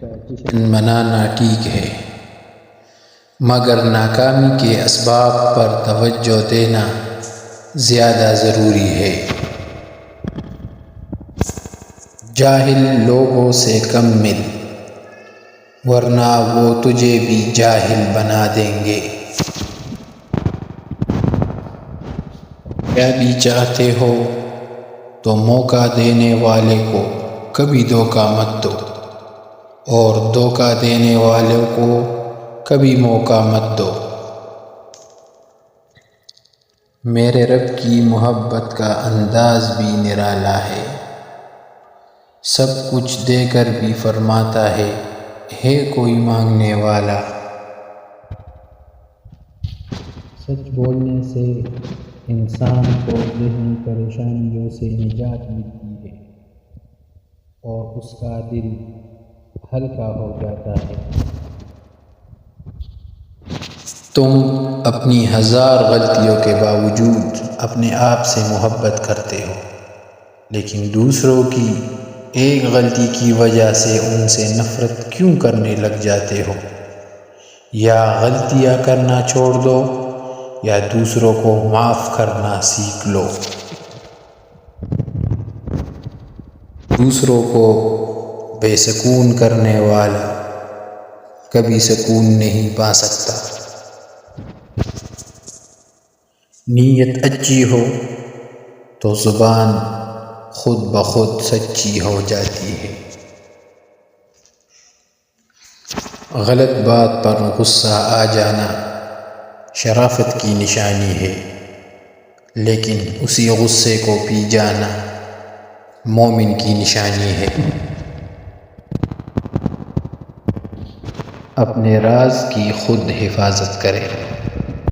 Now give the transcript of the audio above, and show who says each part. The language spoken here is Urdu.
Speaker 1: جشن منانا ٹھیک ہے، مگر ناکامی کے اسباب پر توجہ دینا زیادہ ضروری ہے۔ جاہل لوگوں سے کم مل، ورنہ وہ تجھے بھی جاہل بنا دیں گے۔ کامیابی چاہتے ہو تو موقع دینے والے کو کبھی دھوکہ مت دو، اور دھوکہ دینے والوں کو کبھی موقع مت دو۔ میرے رب کی محبت کا انداز بھی نرالا ہے، سب کچھ دے کر بھی فرماتا ہے کوئی مانگنے والا۔ سچ بولنے سے انسان کو ذہنی پریشانیوں سے نجات ملتی ہے اور اس کا دل ہلکا ہو جاتا ہے۔ تم اپنی ہزار غلطیوں کے باوجود اپنے آپ سے محبت کرتے ہو، لیکن دوسروں کی ایک غلطی کی وجہ سے ان سے نفرت کیوں کرنے لگ جاتے ہو؟ یا غلطیاں کرنا چھوڑ دو یا دوسروں کو معاف کرنا سیکھ لو۔ دوسروں کو بے سکون کرنے والا کبھی سکون نہیں پا سکتا۔ نیت اچھی ہو تو زبان خود بخود سچی ہو جاتی ہے۔ غلط بات پر غصہ آ جانا شرافت کی نشانی ہے، لیکن اسی غصے کو پی جانا مومن کی نشانی ہے۔ اپنے راز کی خود حفاظت کرے۔